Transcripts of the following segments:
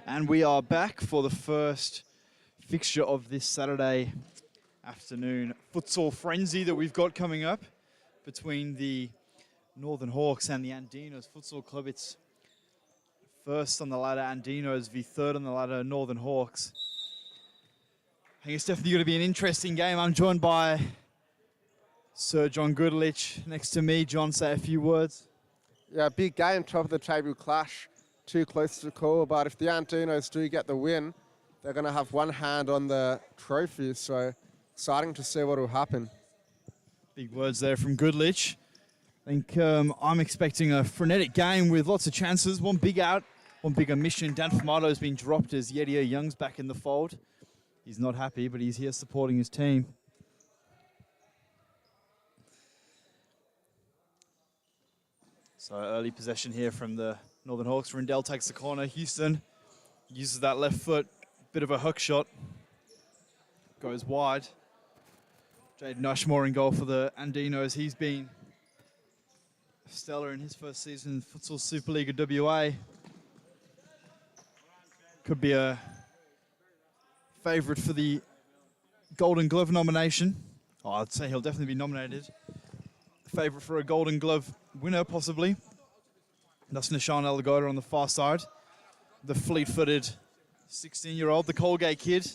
And we are back for the first fixture of this Saturday afternoon futsal frenzy that we've got coming up between the Northern Hawks and the Andinos Futsal Club. It's first on the ladder Andinos v third on the ladder Northern Hawks. I think it's definitely going to be an interesting game. I'm joined by Sir John Goodlich next to me. John, say a few words. Yeah, big game, top of the table clash. Too close to call, but if the Andinos do get the win, they're going to have one hand on the trophy, so exciting to see what will happen. Big words there from Goodlich. I think I'm expecting a frenetic game with lots of chances. One big out, one big omission. Dan Famato's been dropped as Yedia Young's back in the fold. He's not happy, but he's here supporting his team. So early possession here from the Northern Hawks. Rindell takes the corner. Houston uses that left foot. Bit of a hook shot. Goes wide. Jade Nushmore in goal for the Andinos. He's been stellar in his first season in Futsal Supa-Liga WA. Could be a favourite for the Golden Glove nomination. Oh, I'd say he'll definitely be nominated. Favourite for a Golden Glove winner, possibly. That's Nishan Alagoda on the far side. The fleet-footed 16-year-old, the Colgate kid.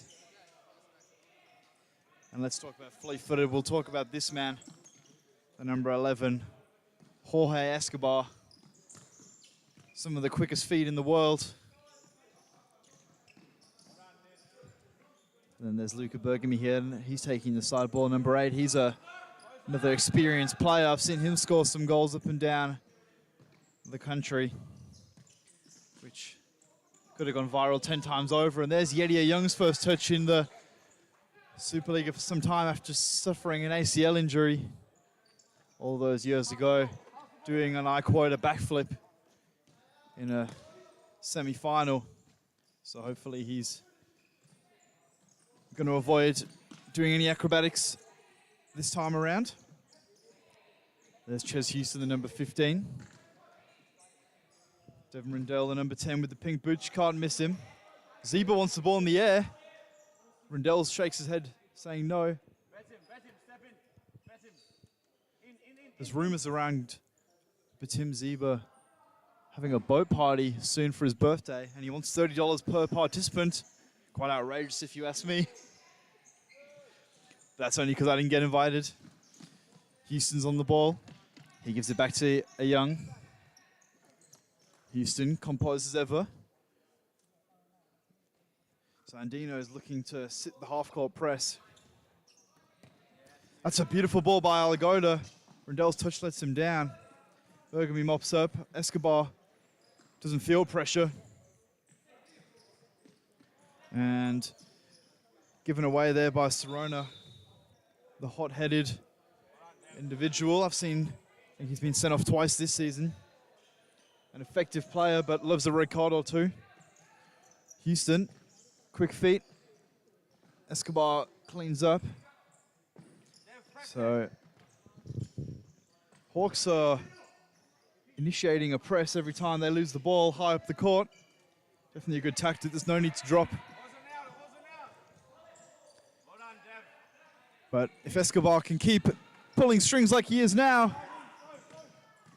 And let's talk about fleet-footed. We'll talk about this man, the number 11, Jorge Escobar. Some of the quickest feet in the world. And then there's Luca Bergamy here, and he's taking the side ball, number 8. He's another experienced player. I've seen him score some goals up and down the country, which could have gone viral 10 times over. And there's Yedia Young's first touch in the Supa-Liga for some time after suffering an ACL injury all those years ago, doing an, I quote, a backflip in a semi-final. So hopefully he's going to avoid doing any acrobatics this time around. There's Ches Houston, the number 15. Devin Rindell, the number 10 with the pink boots. Can't miss him. Zeba wants the ball in the air. Rindell shakes his head, saying no. There's rumours around Batim Zeba having a boat party soon for his birthday, and he wants $30 per participant. Quite outrageous if you ask me. That's only because I didn't get invited. Houston's on the ball. He gives it back to a Young. Houston, composed as ever. So Andino is looking to sit the half-court press. That's a beautiful ball by Alagoda. Rindell's touch lets him down. Bergamy mops up. Escobar doesn't feel pressure. And given away there by Serona, the hot-headed individual. I think he's been sent off twice this season. An effective player, but loves a red card or two. Houston, quick feet. Escobar cleans up. So Hawks are initiating a press every time they lose the ball high up the court. Definitely a good tactic. There's no need to drop. But if Escobar can keep pulling strings like he is now,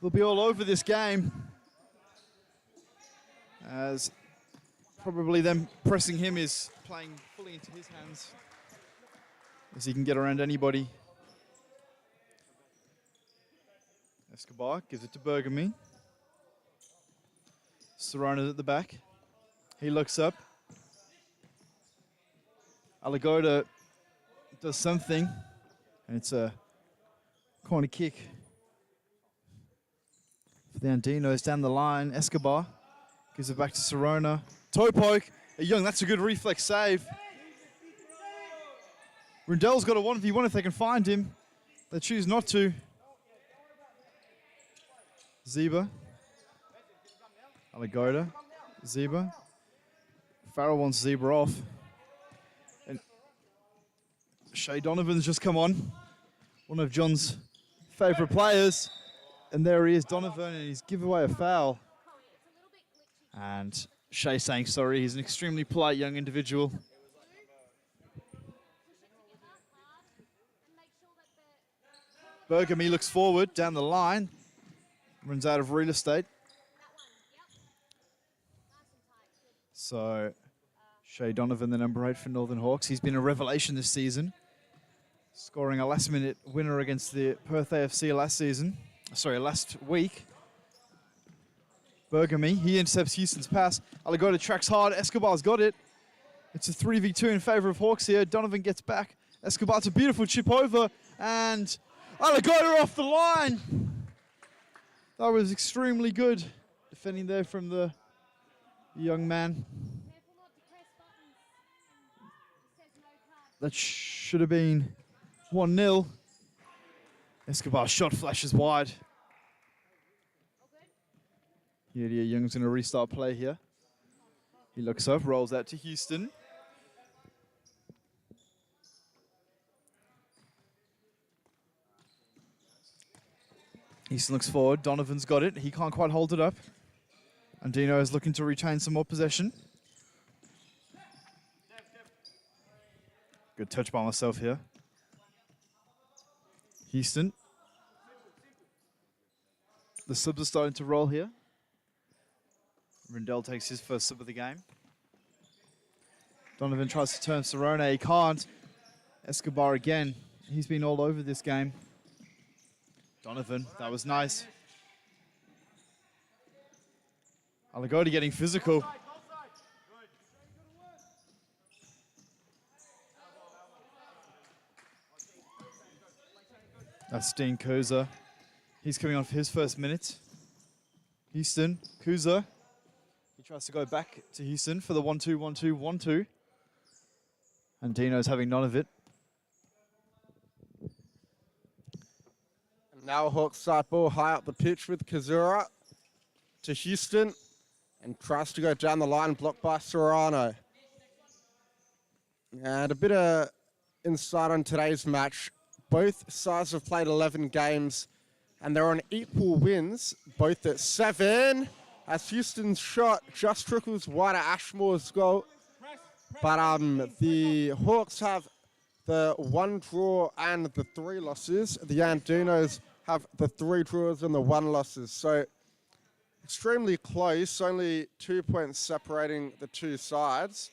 we'll be all over this game. As probably them pressing him is playing fully into his hands, as he can get around anybody. Escobar gives it to Bergamy. Serrano's at the back. He looks up. Alagoda does something, and it's a corner kick for the Andinos down the line. Escobar gives it back to Serona. Toe poke. Young, that's a good reflex save. Rindell's got a 1v1 if they can find him. They choose not to. Zeba. Alagoda. Zeba. Farrell wants Zeba off. And Shay Donovan's just come on. One of John's favourite players. And there he is, Donovan, and he's given away a foul. And Shay saying sorry. He's an extremely polite young individual. Bergamy looks forward down the line. Runs out of real estate. So Shay Donovan, the number 8 for Northern Hawks. He's been a revelation this season, scoring a last-minute winner against the Perth AFC last week. Bergamy, he intercepts Houston's pass. Alagoda tracks hard. Escobar's got it. It's a 3v2 in favor of Hawks here. Donovan gets back. Escobar's a beautiful chip over, and Alagoda off the line. That was extremely good defending there from the young man. That should have been 1-0. Escobar's shot flashes wide. Yedia Young's going to restart play here. He looks up, rolls out to Houston. Houston looks forward. Donovan's got it. He can't quite hold it up. Andino is looking to retain some more possession. Good touch by myself here. Houston. The subs are starting to roll here. Rindell takes his first sub of the game. Donovan tries to turn Serone. He can't. Escobar again. He's been all over this game. Donovan, that was nice. Alagoda getting physical. That's Dean Kuza. He's coming on for his first minute. Houston, Kuza. He tries to go back to Houston for the 1-2, 1-2, 1-2. And Dino's having none of it. Now Hawks side ball high up the pitch with Kazura to Houston and tries to go down the line, blocked by Serrano. And a bit of insight on today's match. Both sides have played 11 games and they're on equal wins, both at 7. As Houston's shot just trickles wide at Ashmore's goal. But the Hawks have the 1 draw and the 3 losses. The Andinos have the 3 draws and the 1 losses. So extremely close, only 2 points separating the 2 sides.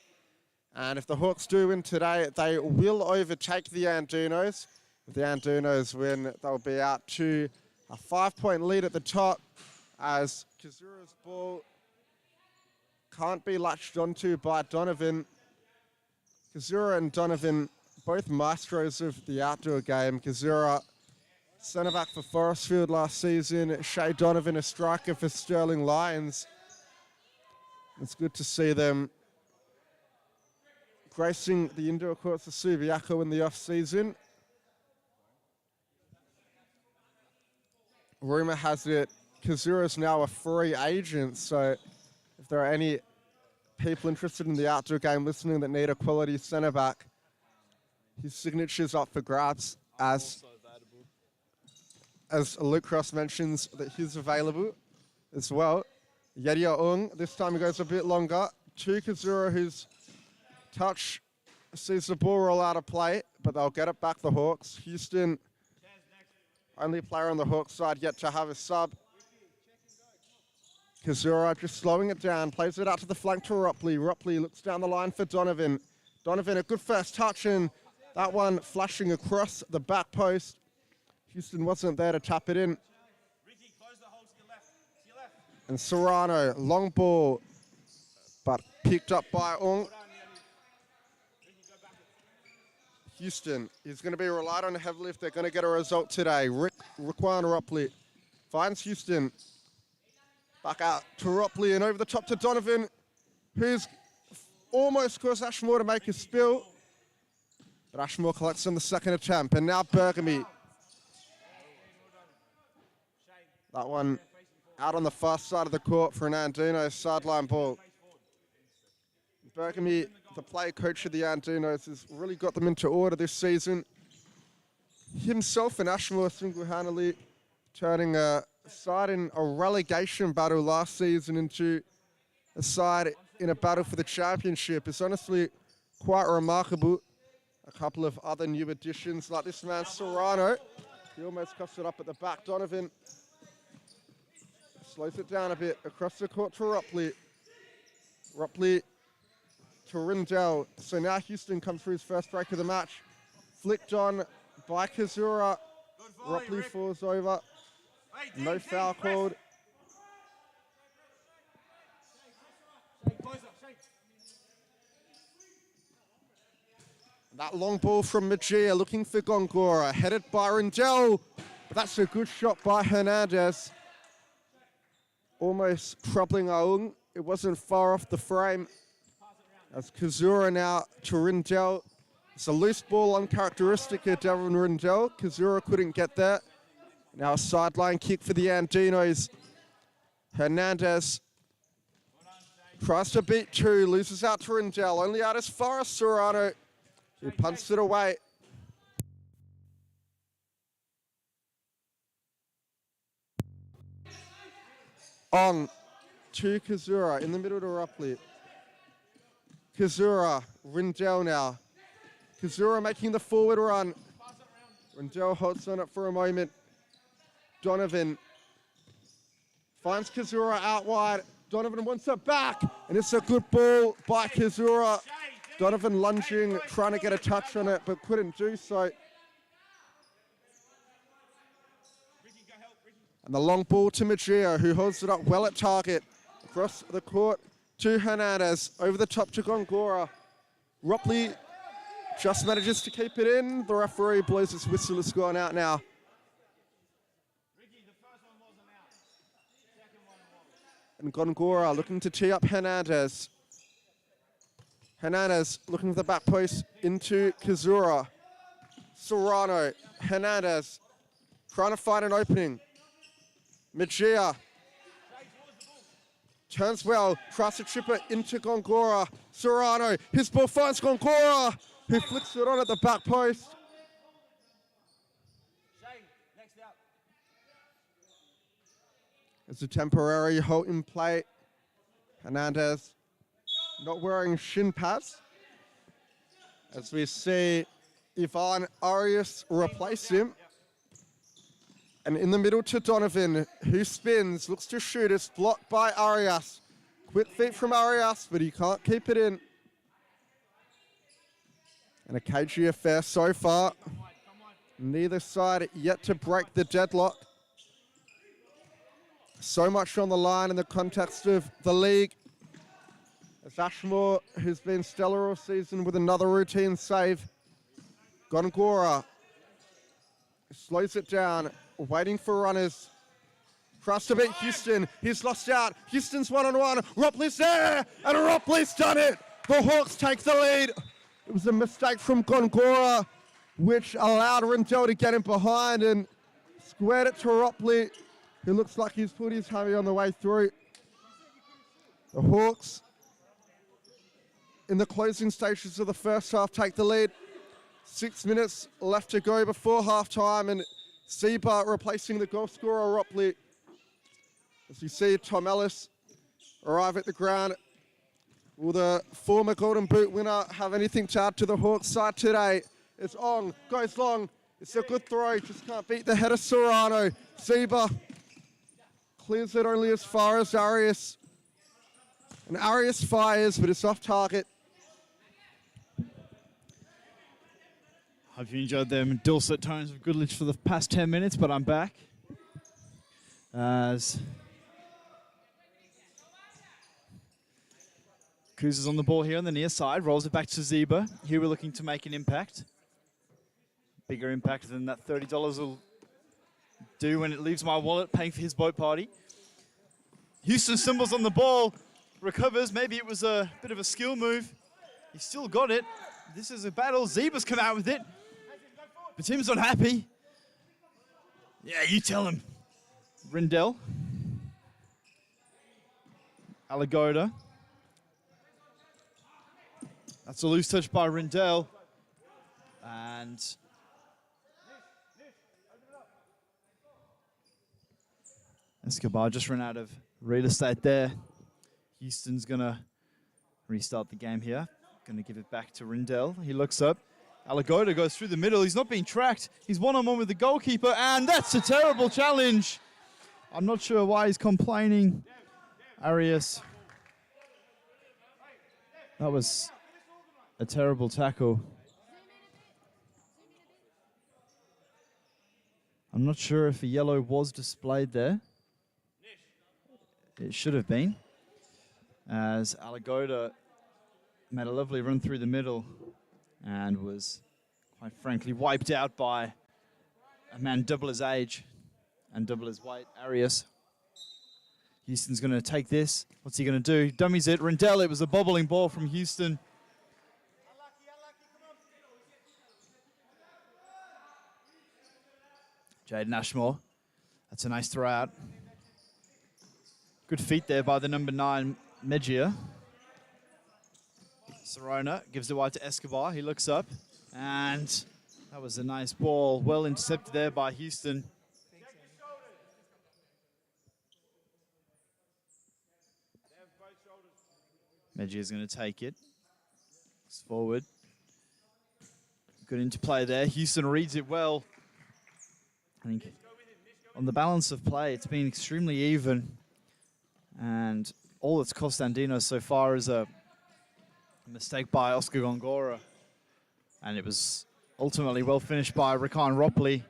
And if the Hawks do win today, they will overtake the Andinos. If the Andinos win, they'll be out to a 5-point lead at the top as Kazura's ball can't be latched onto by Donovan. Kazura and Donovan, both maestros of the outdoor game. Kazura, centre-back for Forestfield last season. Shay Donovan, a striker for Stirling Lions. It's good to see them gracing the indoor courts of Subiaco in the off-season. Rumour has it Kazura is now a free agent, so if there are any people interested in the outdoor game listening that need a quality centre-back, his signature's up for grabs as Luke Cross mentions that he's available as well. Yedia Ung, this time he goes a bit longer. To Kazura, whose touch sees the ball roll out of play, but they'll get it back, the Hawks. Houston, only player on the Hawks side yet to have a sub. Kazura just slowing it down, plays it out to the flank to Ropley. Ropley looks down the line for Donovan. Donovan, a good first touch, and that one flashing across the back post. Houston wasn't there to tap it in. And Serrano, long ball, but picked up by Ung. Houston is going to be relied on heavily if they're going to get a result today. Riquan Ropley finds Houston. Back out to Ropley and over the top to Donovan, who's almost caused Ashmore to make a spill. But Ashmore collects on the second attempt. And now Bergamy. That one out on the far side of the court for an Andino sideline ball. Bergamy, the player coach of the Andinos, has really got them into order this season. Himself and Ashmore single-handedly turning a side in a relegation battle last season into a side in a battle for the championship. It's honestly quite remarkable. A couple of other new additions, like this man, Serrano. He almost cuffs it up at the back. Donovan slows it down a bit. Across the court to Ropley. Ropley to Rindell. So now Houston comes for his first break of the match. Flicked on by Kazura. Ropley falls over. No foul called. That long ball from Magia looking for Gongora. Headed by Rindell. But that's a good shot by Hernandez. Almost troubling Aung. It wasn't far off the frame. As Kazura now to Rindell. It's a loose ball, uncharacteristic of Devin Rindell. Kazura couldn't get there. Now a sideline kick for the Andinos. Hernandez tries to beat two, loses out to Rindell. Only out as far as Serrano. He punts it away. On to Kazura in the middle to Ropley. Kazura, Rindell now. Kazura making the forward run. Rindell holds on it for a moment. Donovan finds Kazura out wide. Donovan wants it back, and it's a good ball by Kazura. Donovan lunging, trying to get a touch on it, but couldn't do so. And the long ball to Magia, who holds it up well at target. Across the court to Hernandez, over the top to Gongora. Ropley just manages to keep it in. The referee blows his whistle, it's gone out now. And Gongora looking to tee up Hernandez. Hernandez looking for the back post into Kazura. Serrano, Hernandez trying to find an opening. Magia turns well, tries to chip it into Gongora. Serrano, his ball finds Gongora, who flicks it on at the back post. It's a temporary halt in play. Hernandez not wearing shin pads. As we see Ivan Arias replace him. And in the middle to Donovan, who spins, looks to shoot. It's blocked by Arias. Quick feet from Arias, but he can't keep it in. And a cagey affair so far. Neither side yet to break the deadlock. So much on the line in the context of the league. As Ashmore, who's been stellar all season with another routine save. Gongora slows it down, waiting for runners. Tries to beat Houston. He's lost out. Houston's one-on-one. Ropley's there, and Ropley's done it. The Hawks take the lead. It was a mistake from Gongora, which allowed Rindell to get him behind and squared it to Ropley, who looks like he's put his hammy on the way through. The Hawks, in the closing stages of the first half, take the lead. 6 minutes left to go before halftime, and Seba replacing the goal scorer, Ropley. As you see Tom Ellis arrive at the ground. Will the former Golden Boot winner have anything to add to the Hawks side today? It's on, goes long. It's a good throw, just can't beat the head of Serrano. Seba clears it only as far as Arias. And Arias fires, but it's off target. Hope you enjoyed them dulcet tones of Goodrich for the past 10 minutes, but I'm back. As Kuz is on the ball here on the near side, rolls it back to Zeba. Here we're looking to make an impact. Bigger impact than that $30 will do when it leaves my wallet paying for his boat party. Houston symbols on the ball, recovers. Maybe it was a bit of a skill move. He still got it. This is a battle. Zeba's come out with it. But Tim's not happy. Yeah, you tell him. Rindell. Alagoda. That's a loose touch by Rindell. And Escobar just ran out of real estate there. Houston's gonna restart the game here. Going to give it back to Rindell. He looks up. Alagoda goes through the middle. He's not being tracked. He's one-on-one with the goalkeeper, and that's a terrible challenge. I'm not sure why he's complaining. Arias. That was a terrible tackle. I'm not sure if a yellow was displayed there. It should have been, as Alagoda made a lovely run through the middle and was, quite frankly, wiped out by a man double his age and double his weight, Arias. Houston's going to take this. What's he going to do? Dummies it. Rindell, it was a bobbling ball from Houston. Jaden Ashmore. That's a nice throw out. Good feet there by the number 9, Mejia. Serona gives it wide to Escobar. He looks up, and that was a nice ball. Well intercepted there by Houston. Mejia is going to take it. It's forward. Good interplay there. Houston reads it well. I think on the balance of play, it's been extremely even. And all that's cost Andinos so far is a mistake by Oscar Gongora. And it was ultimately well finished by Rakan Ropley.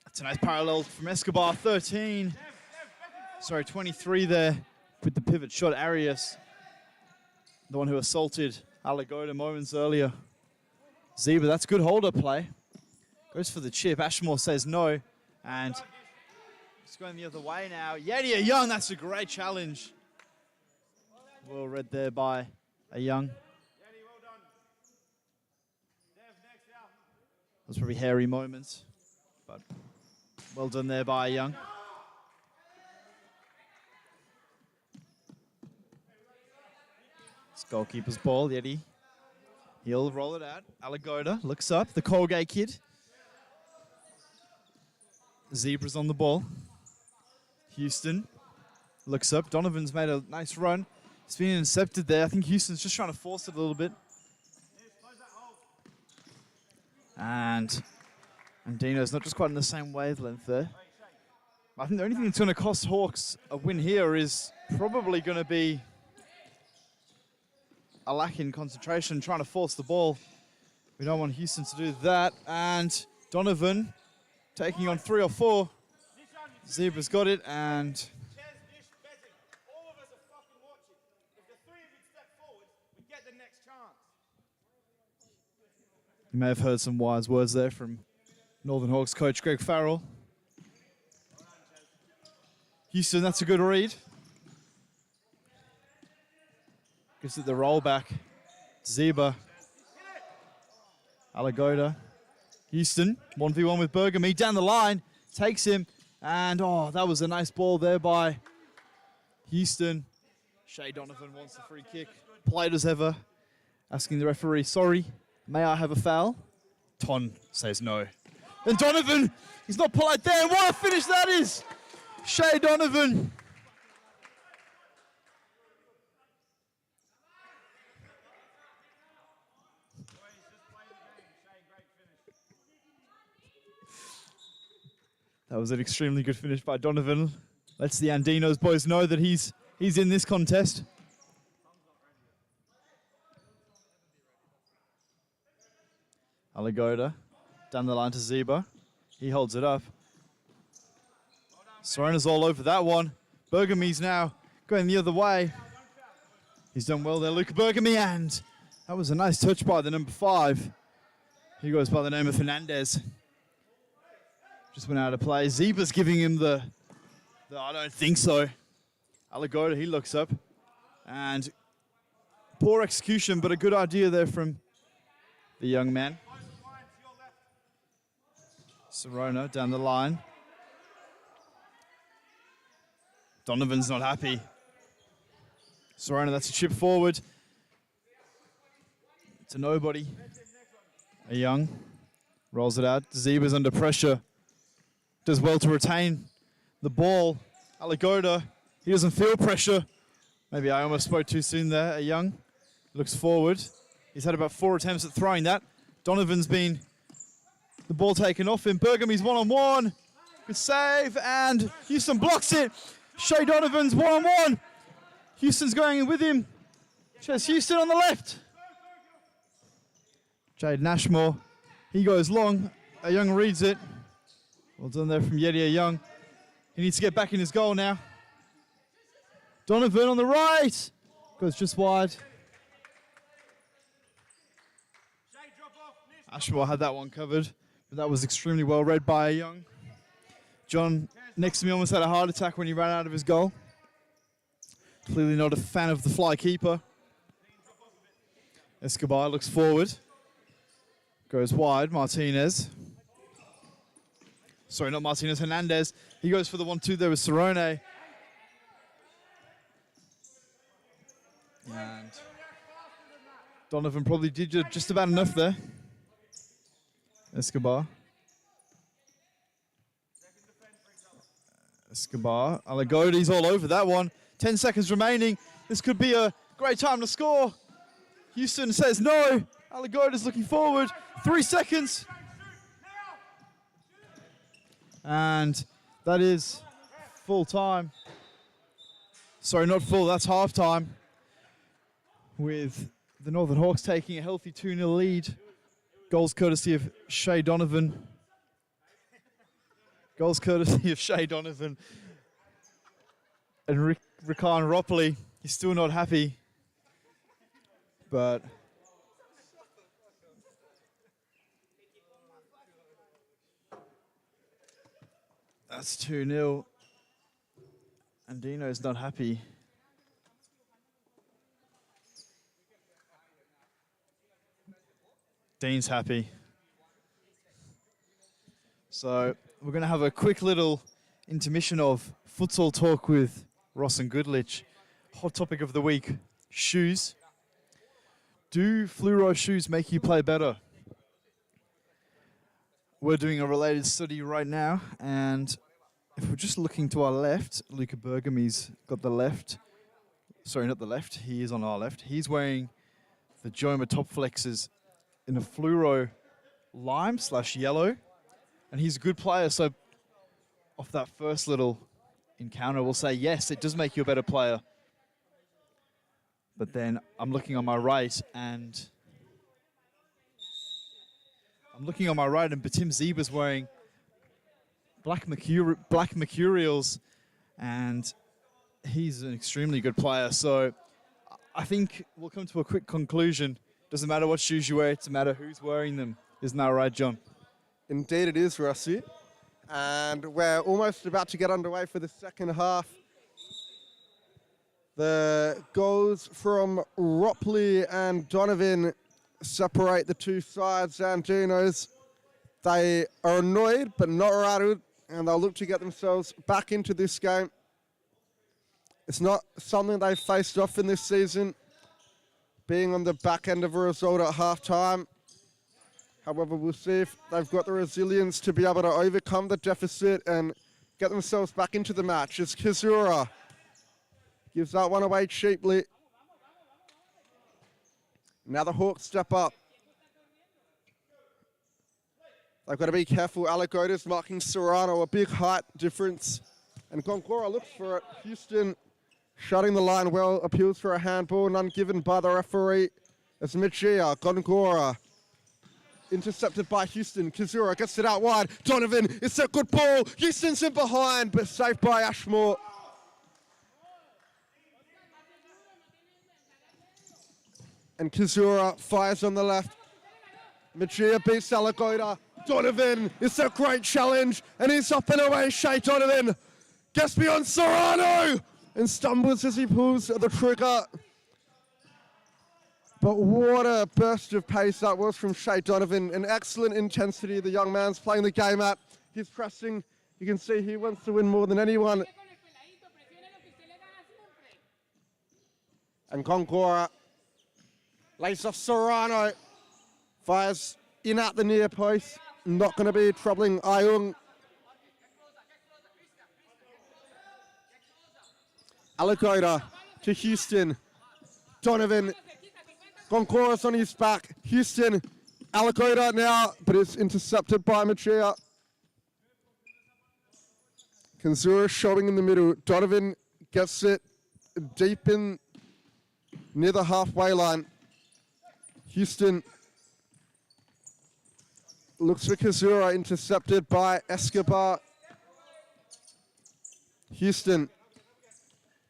That's a nice parallel from Escobar. 23 there with the pivot shot. Arias, the one who assaulted Alagoda moments earlier. Zeba, that's good holder play. Goes for the chip. Ashmore says no. And it's going the other way now. Yadia Young, that's a great challenge. Well read there by a Young. Those probably hairy moments, but well done there by a Young. It's goalkeeper's ball, Yeti. He'll roll it out. Alagoda looks up, the Colgate kid. Zebra's on the ball. Houston looks up. Donovan's made a nice run. It's been intercepted there. I think Houston's just trying to force it a little bit. And Andinos not just quite in the same wavelength there. I think the only thing that's going to cost Hawks a win here is probably going to be a lack in concentration, trying to force the ball. We don't want Houston to do that. And Donovan taking on 3 or 4. Zebra's got it, and you may have heard some wise words there from Northern Hawks coach Greg Farrell. Houston, that's a good read. Gives it the roll back. Zeba. Alagoda. Houston, 1v1 with Bergamy. Down the line, takes him. And, oh, that was a nice ball there by Houston. Shea Donovan wants the free kick. Played as ever. Asking the referee, sorry, may I have a foul? Ton says no. And Donovan, he's not polite there. And what a finish that is. Shea Donovan. That was an extremely good finish by Donovan. Lets the Andinos boys know that he's in this contest. Alagoda down the line to Zeba. He holds it up. Sorona's all over that one. Bergamy's now going the other way. He's done well there, Luca Bergamy, and that was a nice touch by the number 5. He goes by the name of Fernandez. Just went out of play. Zeba's giving him the I don't think so. Alagoda, he looks up. And poor execution, but a good idea there from the young man. Serona down the line. Donovan's not happy. Serona, that's a chip forward. To nobody. A Young rolls it out. Zeba's under pressure. Does well to retain the ball. Alagoda, he doesn't feel pressure. Maybe I almost spoke too soon there. Young looks forward. He's had about 4 attempts at throwing that. Donovan's been the ball taken off him. Bergamy's one-on-one. Good save, and Houston blocks it. Shea Donovan's one-on-one. Houston's going in with him. Chase Houston on the left. Jade Nashmore, he goes long. Young reads it. Well done there from Yedie Young. He needs to get back in his goal now. Donovan on the right. Goes just wide. Ashmore had that one covered, but that was extremely well read by Young. John, next to me, almost had a heart attack when he ran out of his goal. Clearly not a fan of the fly keeper. Escobar looks forward. Goes wide, Martinez. Sorry, not Martinez, Hernandez. He goes for the 1-2 there with Cerrone. And Donovan probably did just about enough there. Escobar. Alagode's all over that one. 10 seconds remaining. This could be a great time to score. Houston says no. Alagode's looking forward. 3 seconds. And that is full time. Sorry, not full, that's half time. With the Northern Hawks taking a healthy 2-0 lead. Goals courtesy of Shea Donovan. Goals courtesy of Shea Donovan. And Rikan Ropoli, he's still not happy. But that's 2-0. Andino's not happy. Dean's happy. So we're going to have a quick little intermission of futsal talk with Ross and Goodlich. Hot topic of the week, shoes. Do fluoro shoes make you play better? We're doing a related study right now, and if we're just looking to our left, Luca Bergamy's got the left. Sorry, not the left. He is on our left. He's wearing the Joma Top Flexes in a fluoro lime/yellow, and he's a good player. So off that first little encounter, we'll say, yes, it does make you a better player. But then I'm looking on my right, and Batim Zeba's wearing black Mercurials, and he's an extremely good player. So I think we'll come to a quick conclusion. Doesn't matter what shoes you wear, it's a matter who's wearing them. Isn't that right, John? Indeed it is, Rusty. And we're almost about to get underway for the second half. The goals from Ropoli and Donovan separate the two sides. Andinos, they are annoyed but not rattled, and they'll look to get themselves back into this game. It's not something they've faced often this season, being on the back end of a result at half-time. However, we'll see if they've got the resilience to be able to overcome the deficit and get themselves back into the match. As Kizura gives that one away cheaply. Now the Hawks step up. They've got to be careful. Alagoda's marking Serrano, a big height difference. And Gongora looks for it. Houston shutting the line well, appeals for a handball, none given by the referee. As Mejia, Gongora, intercepted by Houston. Kizura gets it out wide. Donovan, it's a good ball. Houston's in behind, but saved by Ashmore. And Kizura fires on the left. Mejia beats Alagoda. Donovan, it's a great challenge, and he's up and away. Shea Donovan gets beyond Serrano and stumbles as he pulls the trigger. But what a burst of pace that was from Shea Donovan. An excellent intensity the young man's playing the game at. He's pressing. You can see he wants to win more than anyone. And Gongora lays off Serrano. Fires in at the near post. Not going to be troubling Ayung. Alagoda to Houston. Donovan, Goncora's on his back. Houston, Alagoda now, but it's intercepted by Machia. Kanzura showing in the middle. Donovan gets it deep in near the halfway line. Houston looks for Kazura, intercepted by Escobar. Houston,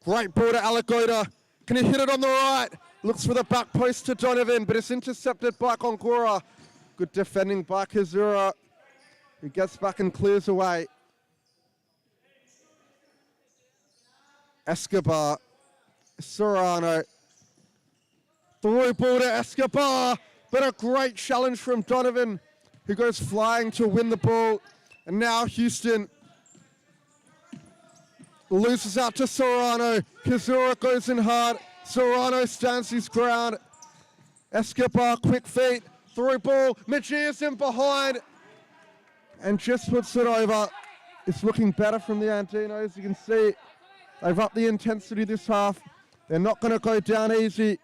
great ball to Alagoda. Can he hit it on the right? Looks for the back post to Donovan, but it's intercepted by Konkora. Good defending by Kazura, who gets back and clears away. Escobar, Serrano, through ball to Escobar, but a great challenge from Donovan, who goes flying to win the ball. And now Houston loses out to Serrano. Kazura goes in hard. Serrano stands his ground. Escobar, quick feet, through ball. Majia's in behind and just puts it over. It's looking better from the Andinos. You can see they've upped the intensity this half. They're not going to go down easy.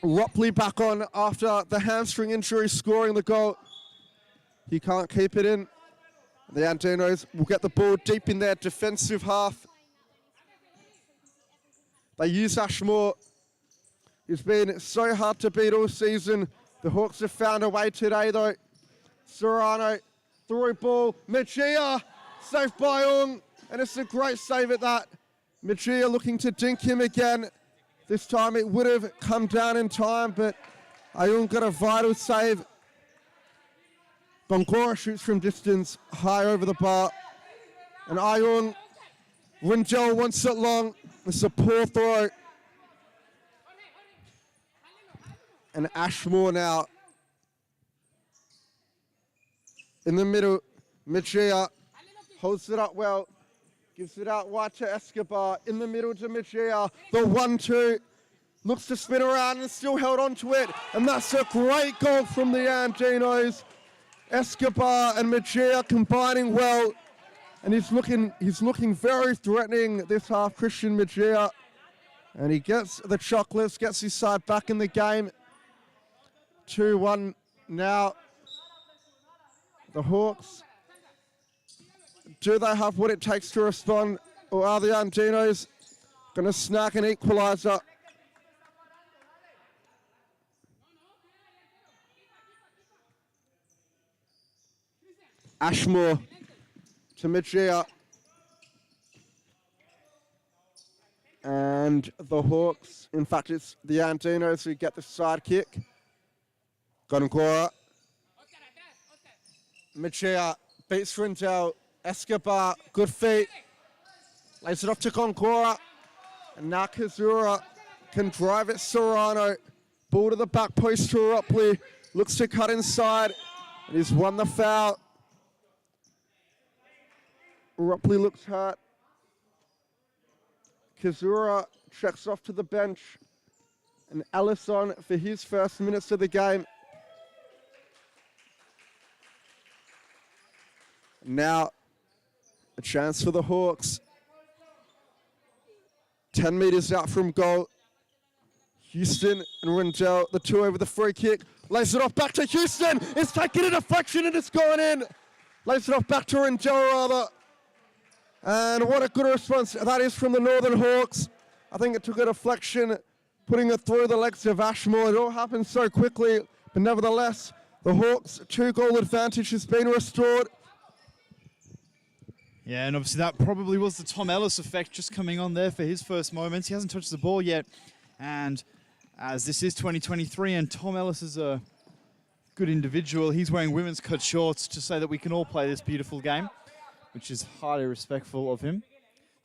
Ropley back on after the hamstring injury, scoring the goal. He can't keep it in. The Andinos will get the ball deep in their defensive half. They use Ashmore. He's been so hard to beat all season. The Hawks have found a way today, though. Serrano, through ball. Mejia, saved by Ung. And it's a great save at that. Mejia looking to dink him again. This time it would have come down in time, but Ayung got a vital save. Gonkora shoots from distance, high over the bar. And Ayung, Rinjel wants it long. It's a poor throw. And Ashmore now in the middle. Mejia holds it up well. Gives it out wide to Escobar. In the middle to Mejia. The 1-2. Looks to spin around and still held on to it. And that's a great goal from the Andinos. Escobar and Mejia combining well. And he's looking very threatening this half, Christian Mejia. And he gets the chocolates, gets his side back in the game. 2-1 now. The Hawks. Do they have what it takes to respond, or are the Andinos going to snag an equaliser? Ashmore to Mejia. And the Hawks, in fact, it's the Andinos who get the side kick. Gonkora. Mejia beats Rindell. Escobar, good feet. Lays it off to Gonkora. And now Kazura can drive it. Serrano. Ball to the back post to Ropley. Looks to cut inside. And he's won the foul. Ropley looks hurt. Kazura checks off to the bench. And Ellison for his first minutes of the game. Now, a chance for the Hawks. 10 meters out from goal. Houston and Rindell, the two over the free kick. Lays it off back to Houston. It's taking a deflection and it's going in. Lays it off back to Rindell rather. And what a good response that is from the Northern Hawks. I think it took a deflection, putting it through the legs of Ashmore. It all happened so quickly, but nevertheless, the Hawks' 2-goal advantage has been restored. Yeah, and obviously that probably was the Tom Ellis effect just coming on there for his first moments. He hasn't touched the ball yet. And as this is 2023 and Tom Ellis is a good individual, he's wearing women's cut shorts to say that we can all play this beautiful game, which is highly respectful of him.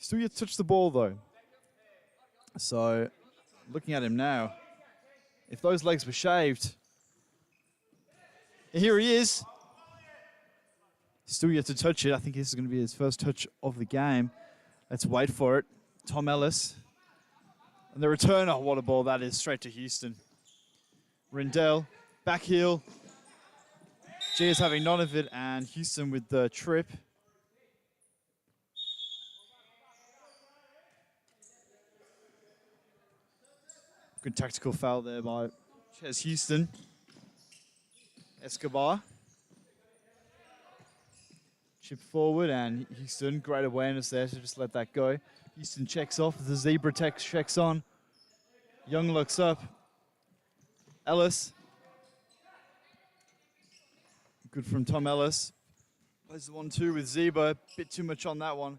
Still yet to touch the ball though. So looking at him now, if those legs were shaved, here he is. Still yet to touch it. I think this is going to be his first touch of the game. Let's wait for it. Tom Ellis. And the return, oh, what a ball that is, straight to Houston. Rindell, back heel. G is having none of it, and Houston with the trip. Good tactical foul there by Ches Houston. Escobar. Chip forward, and Houston, great awareness there to just let that go. Houston checks off, the zebra checks on. Young looks up. Ellis. Good from Tom Ellis. Plays the 1-2 with Zeba. Bit too much on that one.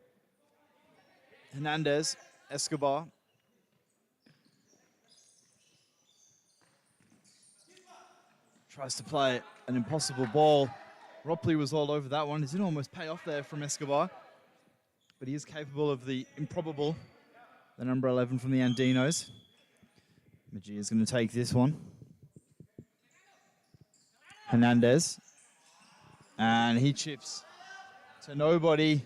Hernandez. Escobar. Tries to play an impossible ball. Ropley was all over that one. It did almost pay off there from Escobar. But he is capable of the improbable. The number 11 from the Andinos. Mejia is going to take this one. Hernandez. And he chips to nobody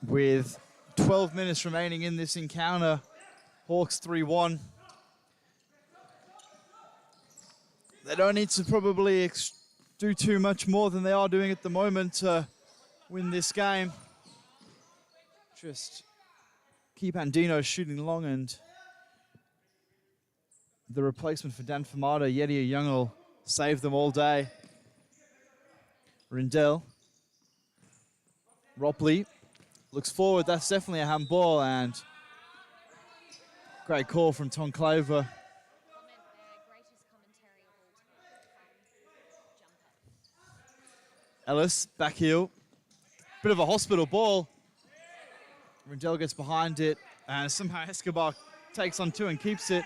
with 12 minutes remaining in this encounter. Hawks 3-1. They don't need to probably do too much more than they are doing at the moment to win this game. Just keep Andinos shooting long, and the replacement for Dan Fumata, Yedia Young, will save them all day. Rindell. Ropley looks forward. That's definitely a handball, and great call from Tom Claver. Ellis, back heel. Bit of a hospital ball. Rindell gets behind it, and somehow Escobar takes on two and keeps it.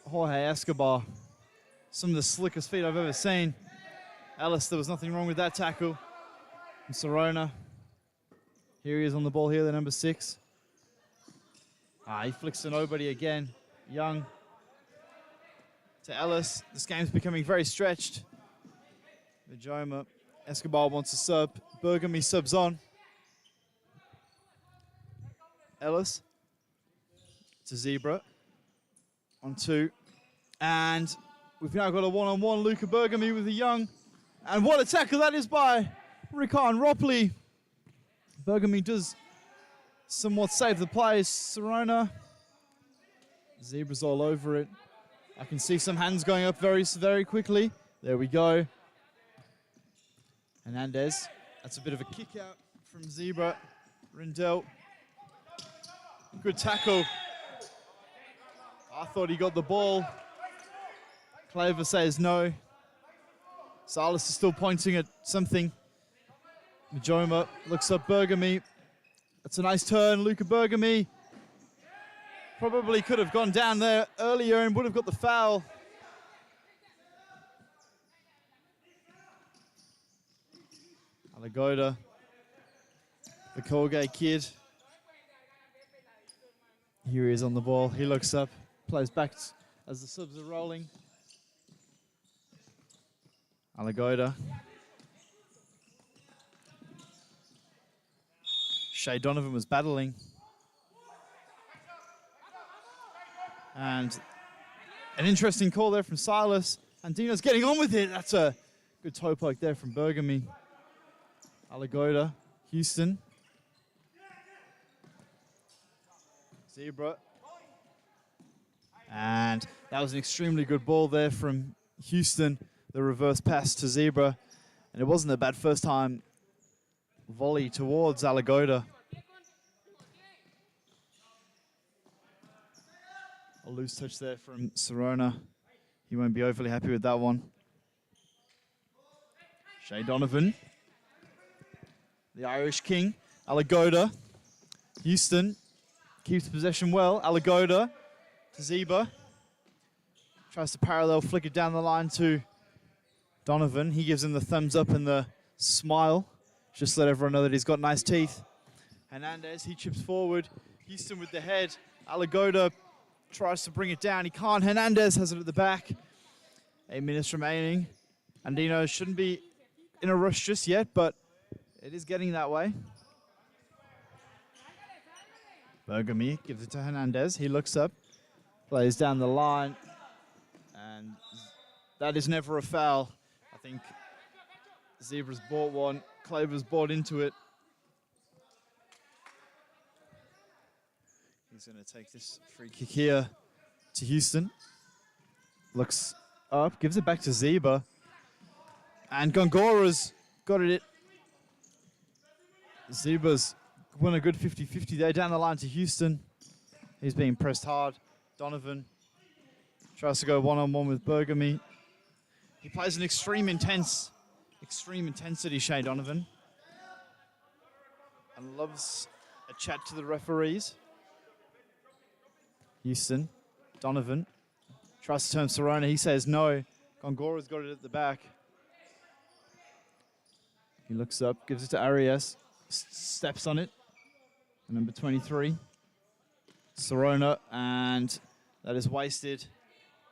Jorge Escobar, some of the slickest feet I've ever seen. Ellis, there was nothing wrong with that tackle. And Serona, here he is on the ball here, the number 6. He flicks to nobody again. Young to Ellis. This game's becoming very stretched. Vijoma, Escobar wants a sub. Bergamy subs on. Ellis to Zebra on 2. And we've now got a one-on-one. Luca Bergamy with the Young. And what a tackle that is by Rickon Ropley. Bergamy does somewhat save the play. Serona. Zebra's all over it. I can see some hands going up very, very quickly. There we go. Hernandez. That's a bit of a kick out from Zebra. Rindell. Good tackle. I thought he got the ball. Claver says no. Salas is still pointing at something. Majoma looks up Bergamy. That's a nice turn. Luca Bergamy probably could have gone down there earlier and would have got the foul. Alagoda, the Colgate kid. Here he is on the ball. He looks up, plays back as the subs are rolling. Alagoda. Shea Donovan was battling. And an interesting call there from Silas. Andinos getting on with it. That's a good toe poke there from Bergamy. Alagoda, Houston. Zebra. And that was an extremely good ball there from Houston. The reverse pass to Zebra. And it wasn't a bad first time volley towards Alagoda. A loose touch there from Serona. He won't be overly happy with that one. Shea Donovan. The Irish King. Alagoda. Houston keeps possession well. Alagoda to Zeba. Tries to parallel flick it down the line to Donovan. He gives him the thumbs up and the smile. Just let everyone know that he's got nice teeth. Hernandez, he chips forward. Houston with the head. Alagoda tries to bring it down. He can't. Hernandez has it at the back. 8 minutes remaining. Andinos shouldn't be in a rush just yet, but it is getting that way. Bergamy gives it to Hernandez. He looks up, plays down the line, and that is never a foul. I think Zebra's bought one. Claver's bought into it. Young's going to take this free kick here to Houston. Looks up, gives it back to Zeba. And Gongora's got it. Zeba's won a good 50-50 there down the line to Houston. He's being pressed hard. Donovan tries to go one-on-one with Bergamy. He plays an extreme intensity, Shea Donovan. And loves a chat to the referees. Houston, Donovan tries to turn Serona. He says no. Gongora's got it at the back. He looks up, gives it to Arias, steps on it. Number 23, Serona, and that is wasted.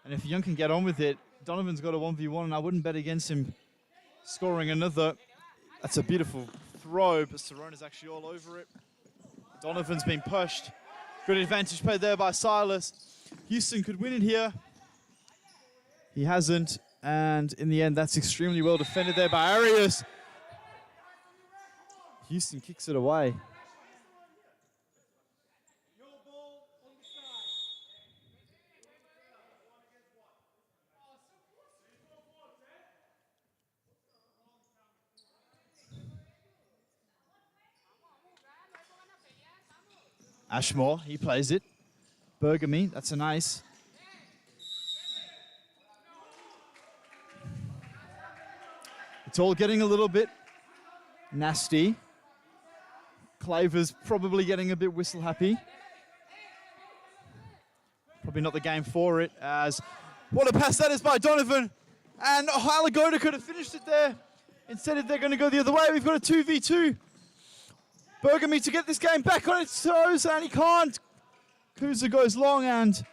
And if Young can get on with it, Donovan's got a 1v1, and I wouldn't bet against him scoring another. That's a beautiful throw, but Serona's actually all over it. Donovan's been pushed. Good advantage played there by Silas. Houston could win it here. He hasn't, and in the end, that's extremely well defended there by Arias. Houston kicks it away. Ashmore, he plays it. Bergamy, that's a nice. It's all getting a little bit nasty. Claver's probably getting a bit whistle happy. Probably not the game for it, as what a pass that is by Donovan. And Alagoda could have finished it there. Instead, they're going to go the other way. We've got a 2v2. Bergamy to get this game back on its toes, and he can't. Kuza goes long, and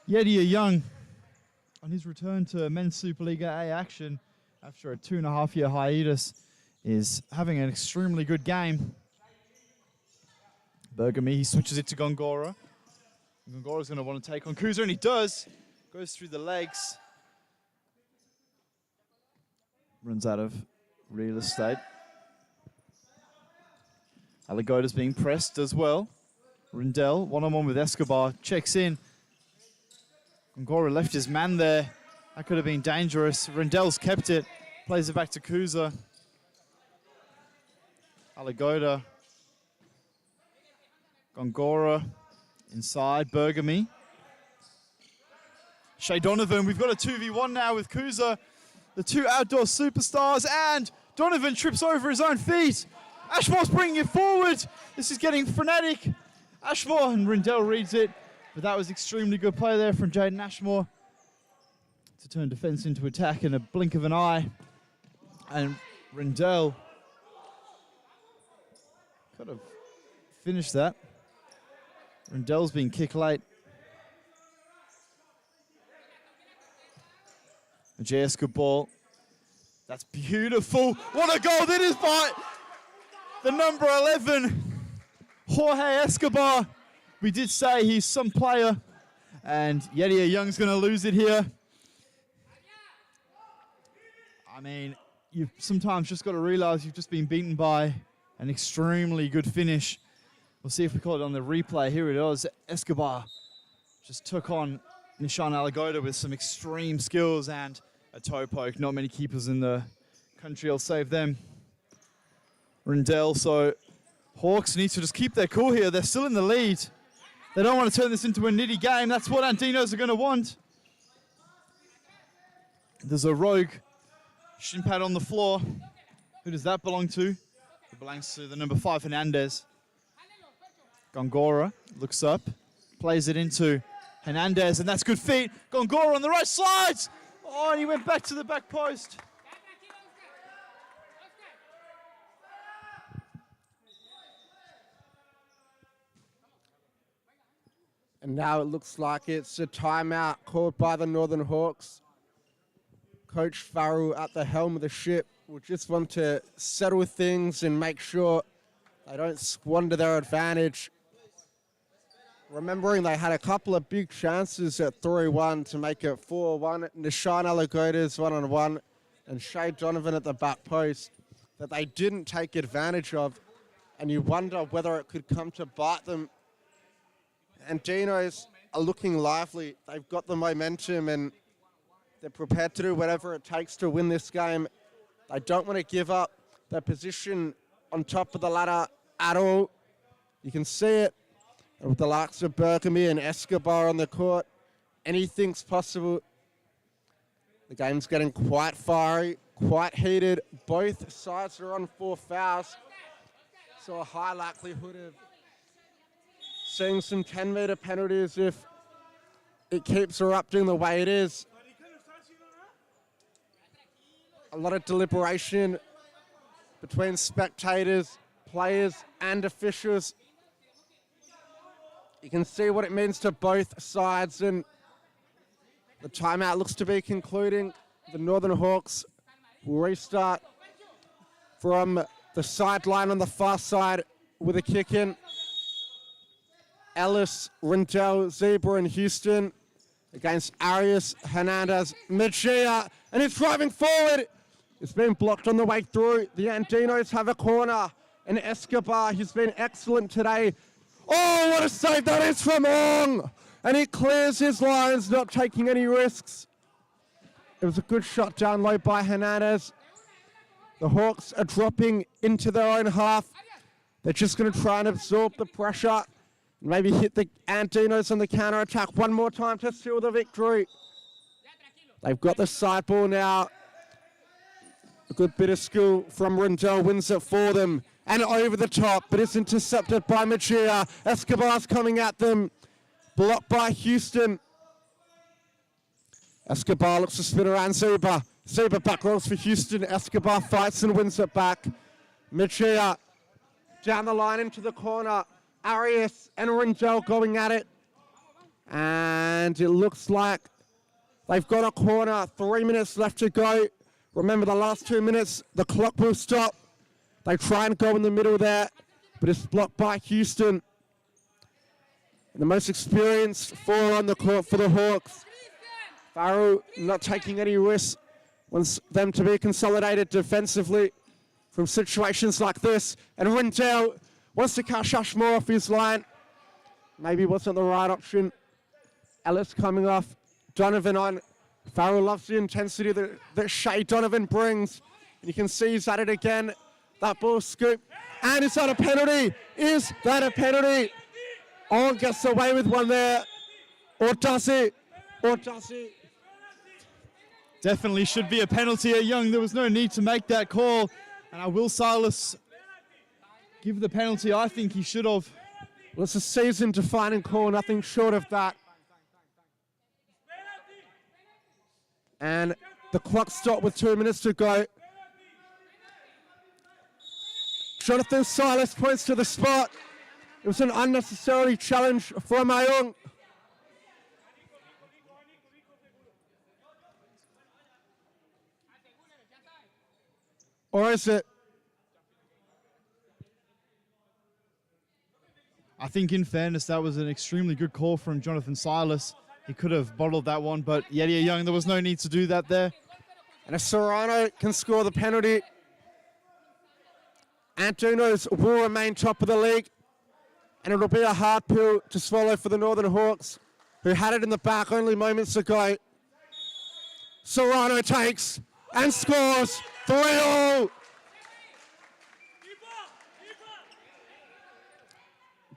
Yedia Young, on his return to Men's Superliga A action after a 2.5-year hiatus, is having an extremely good game. Bergamy, he switches it to Gongora. Gongora's going to want to take on Kuza, and he does. Goes through the legs. Runs out of real estate. Alagoda's being pressed as well. Rindell, one-on-one with Escobar, checks in. Gongora left his man there. That could have been dangerous. Rindell's kept it. Plays it back to Kuza. Alagoda. Gongora inside. Bergamy. Shea Donovan, we've got a 2v1 now with Kuza. The two outdoor superstars, and Donovan trips over his own feet. Ashmore's bringing it forward. This is getting frenetic. Ashmore, and Rindell reads it. But that was extremely good play there from Jaden Ashmore to turn defense into attack in a blink of an eye. And Rindell could have finished that. Rindell's been kicked late. A JS good ball. That's beautiful. What a goal that is by the number 11, Jorge Escobar. We did say he's some player, and Yedia Young's going to lose it here. I mean, you've sometimes just got to realize you've just been beaten by an extremely good finish. We'll see if we call it on the replay. Here it is. Escobar just took on Nishan Alagoda with some extreme skills and a toe poke. Not many keepers in the country will save them. Rindell, so Hawks need to just keep their cool here. They're still in the lead. They don't want to turn this into a nitty game. That's what Andinos are going to want. There's a rogue shin pad on the floor. Who does that belong to? It belongs to the number 5, Hernandez. Gongora looks up, plays it into Hernandez, and that's good feet. Gongora on the right, slides! Oh, and he went back to the back post. And now it looks like it's a timeout called by the Northern Hawks. Coach Farrell at the helm of the ship will just want to settle things and make sure they don't squander their advantage. Remembering they had a couple of big chances at 3-1 to make it 4-1. Nishan Alagoda's one-on-one and Shea Donovan at the back post that they didn't take advantage of. And you wonder whether it could come to bite them Andinos are looking lively. They've got the momentum and they're prepared to do whatever it takes to win this game. They don't want to give up their position on top of the ladder at all. You can see it with the likes of Bergamy and Escobar on the court. Anything's possible. The game's getting quite fiery, quite heated. Both sides are on 4 fouls. So a high likelihood of seeing some 10-meter penalties if it keeps erupting the way it is. A lot of deliberation between spectators, players, and officials. You can see what it means to both sides, and the timeout looks to be concluding. The Northern Hawks will restart from the sideline on the far side with a kick in. Ellis, Rindell, Zebra, and Houston against Arias, Hernandez, Mejia, and it's driving forward. It's been blocked on the way through. The Andinos have a corner, and Escobar, he's been excellent today. Oh, what a save that is from Ong! And he clears his lines, not taking any risks. It was a good shot down low by Hernandez. The Hawks are dropping into their own half. They're just going to try and absorb the pressure. Maybe hit the Andinos on the counter-attack one more time to seal the victory. They've got the side ball now. A good bit of skill from Rindell wins it for them. And over the top, but it's intercepted by Mejia. Escobar's coming at them. Blocked by Houston. Escobar looks to spin around Zuba. Zuba back rolls for Houston. Escobar fights and wins it back. Mejia down the line into the corner. Arias and Rindell going at it. And it looks like they've got a corner. 3 minutes left to go. Remember, the last 2 minutes, the clock will stop. They try and go in the middle there, but it's blocked by Houston. And the most experienced four on the court for the Hawks. Farrell not taking any risks. Wants them to be consolidated defensively from situations like this. And Rindell wants to cut Ashmore off his line. Maybe wasn't the right option. Ellis coming off. Donovan on. Farrell loves the intensity that Shea Donovan brings. And you can see he's at it again. That ball scoop. And is that a penalty? Is that a penalty? On gets away with one there. Or does he? Or does he? Definitely should be a penalty at Young. There was no need to make that call. And Will Silas give the penalty? I think he should have. Well, it's a season-defining call, nothing short of that. And the clock stopped with 2 minutes to go. Jonathan Silas points to the spot. It was an unnecessary challenge from Ayung. Or is it? I think in fairness, that was an extremely good call from Jonathan Silas. He could have bottled that one, but Yedia Young, there was no need to do that there. And if Serrano can score the penalty, Andinos will remain top of the league. And it'll be a hard pill to swallow for the Northern Hawks, who had it in the back only moments ago. Serrano takes and scores 3-all.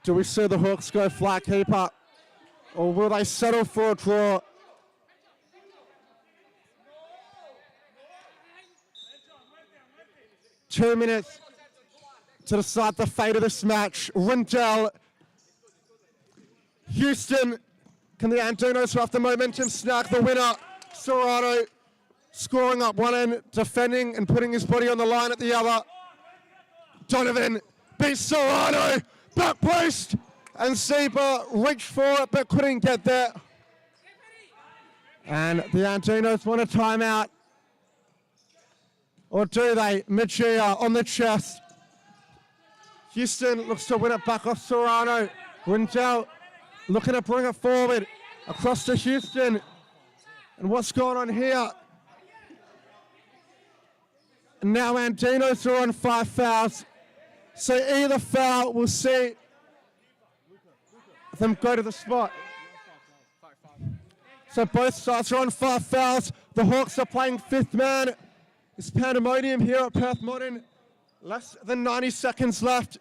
Do we see the Hawks go flat keeper? Or will they settle for a draw? Two minutes to decide the fate of this match. Rindell, Houston, can the Andinos who have the momentum snag the winner? Serrano scoring up one end, defending and putting his body on the line at the other. Donovan beats Serrano, back post, and Seba reached for it but couldn't get there. And the Andinos want a timeout. Or do they? Mejia on the chest. Houston looks to win it back off Serrano. Rindell looking to bring it forward across to Houston. And what's going on here? And now Andinos are on 5 fouls. So either foul will see them go to the spot. So both sides are on 5 fouls. The Hawks are playing 5th man. It's pandemonium here at Perth Modern. Less than 90 seconds left.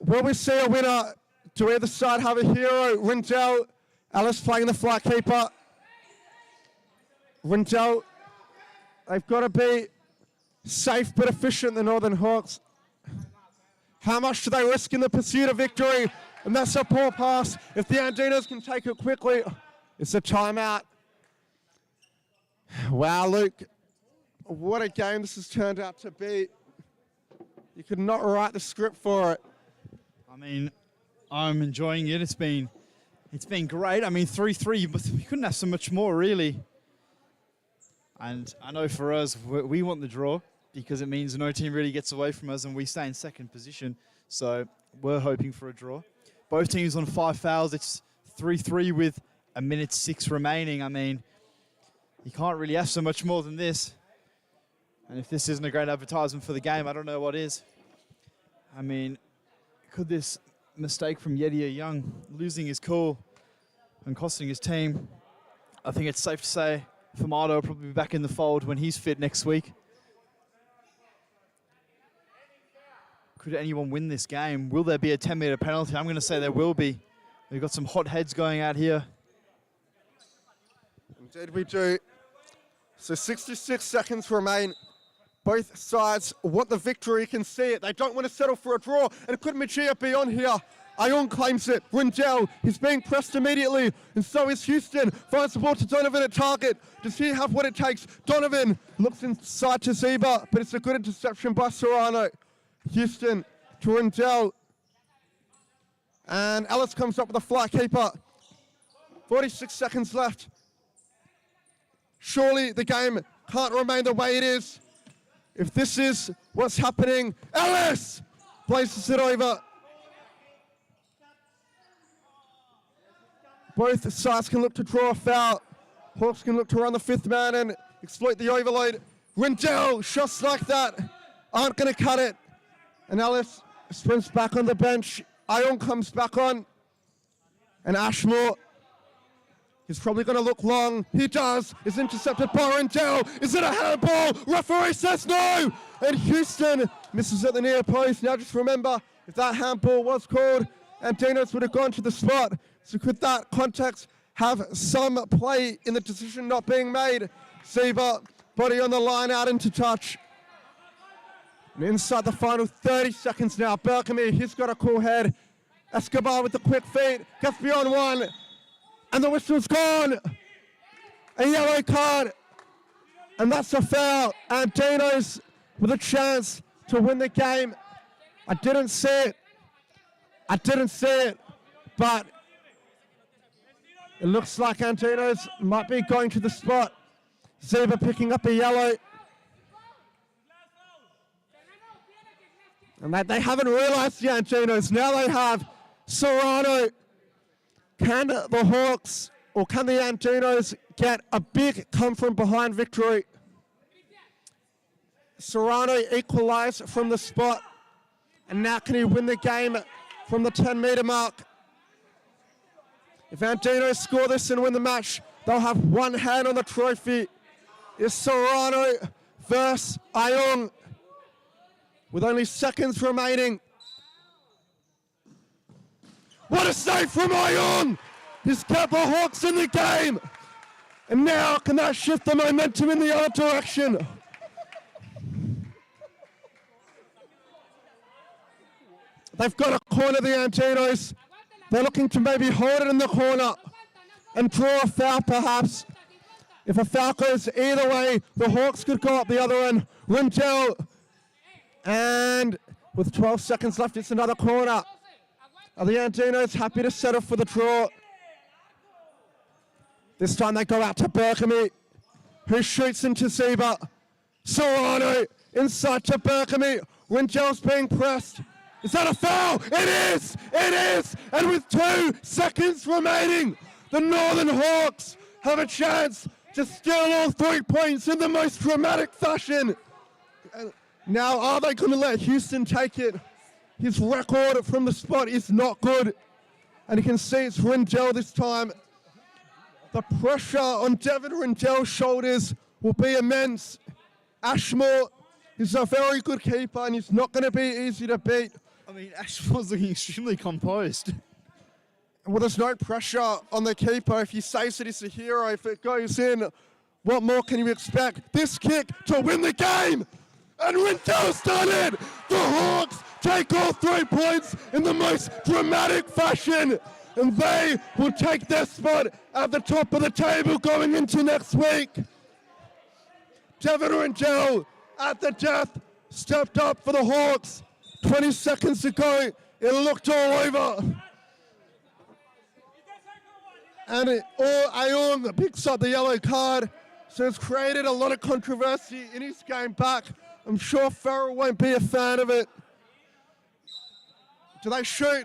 Will we see a winner? Do either side have a hero? Rindell, Alice playing the fly keeper. Rindell, they've got to be safe but efficient, the Northern Hawks. How much do they risk in the pursuit of victory? And that's a poor pass. If the Andinos can take it quickly, it's a timeout. Wow, Luke, what a game this has turned out to be. You could not write the script for it. I mean, I'm enjoying it. It's been great. I mean, 3-3, but we couldn't have so much more, really. And I know for us, we want the draw because it means no team really gets away from us and we stay in 2nd position. So we're hoping for a draw. Both teams on 5 fouls. It's 3-3 with 1:06 remaining. I mean, you can't really ask so much more than this. And if this isn't a great advertisement for the game, I don't know what is. I mean, could this mistake from Yedia Young losing his cool and costing his team? I think it's safe to say Famato will probably be back in the fold when he's fit next week. Could anyone win this game? Will there be a 10-meter penalty? I'm going to say there will be. We've got some hot heads going out here. Indeed we do. So 66 seconds remain. Both sides want the victory, you can see it. They don't want to settle for a draw, and could Machia be on here? Ion claims it. Rindell, he's being pressed immediately, and so is Houston. Finds the ball to Donovan at target. Does he have what it takes? Donovan looks inside to Zeba, but it's a good interception by Serrano. Houston to Rindell. And Ellis comes up with a fly keeper. 46 seconds left. Surely the game can't remain the way it is. If this is what's happening, Ellis places it over. Both sides can look to draw a foul. Hawks can look to run the 5th man and exploit the overload. Rindell, shots like that aren't going to cut it. And Ellis sprints back on the bench. Ion comes back on. And Ashmore, he's probably going to look long. He does. Is intercepted by Rindell. Is it a handball? Referee says no. And Houston misses at the near post. Now just remember, if that handball was called, Andinos would have gone to the spot. So could that context have some play in the decision not being made? Zeba, body on the line, out into touch. And inside the final 30 seconds now, Berkamy, he's got a cool head. Escobar with the quick feet, gets beyond one. And the whistle's gone. A yellow card. And that's a foul. Andinos with a chance to win the game. I didn't see it. But it looks like Andinos might be going to the spot. Zeba picking up a yellow. And they haven't realized the Andinos. Now they have. Serrano. Can the Hawks or can the Andinos get a big come from behind victory? Serrano equalised from the spot. And now can he win the game from the 10-meter mark? If Andinos score this and win the match, they'll have one hand on the trophy. It's Serrano versus Ion. With only seconds remaining. What a save from Ion! He's kept the Hawks in the game. And now can that shift the momentum in the other direction? They've got to corner the Andinos. They're looking to maybe hold it in the corner and draw a foul perhaps. If a foul goes either way, the Hawks could go up the other end. Rindell. And with 12 seconds left, it's another corner. Are the Andinos happy to settle for the draw? This time they go out to Berkamy, who shoots into Zeba. Serrano inside to Berkamy. Rindell's being pressed. Is that a foul? It is! It is! And with 2 seconds remaining, the Northern Hawks have a chance to steal all 3 points in the most dramatic fashion. Now, are they going to let Houston take it? His record from the spot is not good. And you can see it's Rindell this time. The pressure on Devin Rindell's shoulders will be immense. Ashmore is a very good keeper and he's not going to be easy to beat. I mean, Ashmore's looking extremely composed. Well, there's no pressure on the keeper. If he says that he's a hero, if it goes in, what more can you expect? This kick to win the game! And Rindell's done it! The Hawks take all 3 points in the most dramatic fashion! And they will take their spot at the top of the table going into next week. Devin Rindell at the death stepped up for the Hawks. 20 seconds ago, it looked all over. And Ayung picks up the yellow card. So it's created a lot of controversy in his game back. I'm sure Farrell won't be a fan of it. Do they shoot?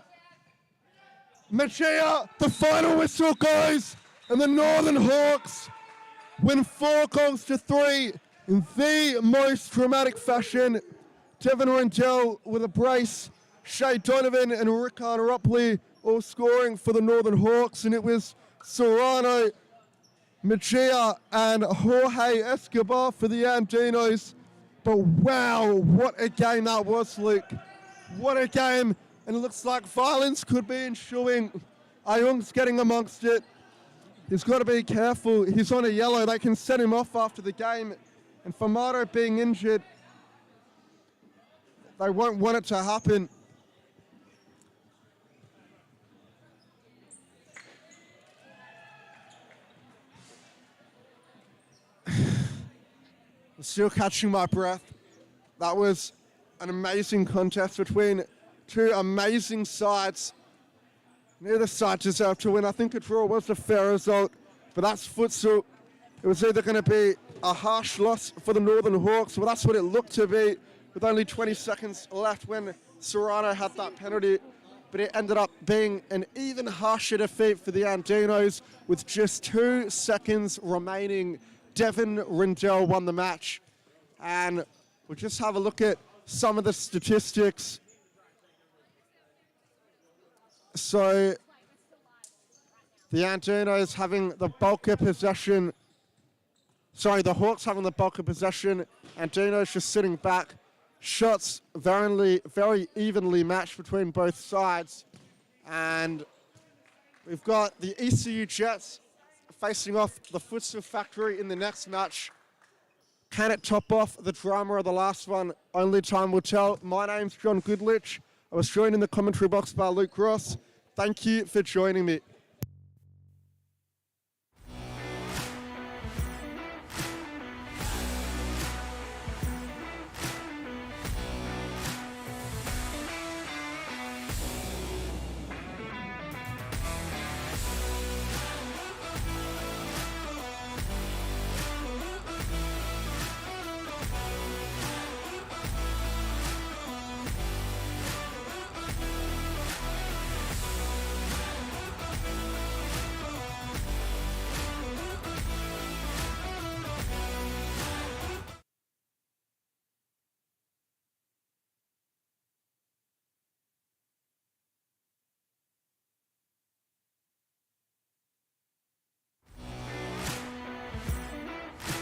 Mejia, the final whistle goes, and the Northern Hawks win 4-3 in the most dramatic fashion. Devin Rindell with a brace, Shay Donovan and Rickon Rupley all scoring for the Northern Hawks, and it was Serrano, Mejia and Jorge Escobar for the Andinos. But wow, what a game that was, Luke. What a game. And it looks like violence could be ensuing. Ayung's getting amongst it. He's got to be careful. He's on a yellow. They can set him off after the game. And Famato being injured, they won't want it to happen. I'm still catching my breath. That was an amazing contest between 2 amazing sides. Neither side deserved to win. I think a draw was a fair result, but that's futsal. It was either going to be a harsh loss for the Northern Hawks, well, that's what it looked to be, with only 20 seconds left when Serrano had that penalty. But it ended up being an even harsher defeat for the Andinos with just 2 seconds remaining. Devin Rindell won the match. And we'll just have a look at some of the statistics. So the Andinos having the bulk of possession. Sorry, the Hawks having the bulk of possession. Andinos just sitting back. Shots very evenly matched between both sides. And we've got the ECU Jets facing off the Futsal Factory in the next match. Can it top off the drama of the last one? Only time will tell. My name's John Goodlich. I was joined in the commentary box by Luke Ross. Thank you for joining me.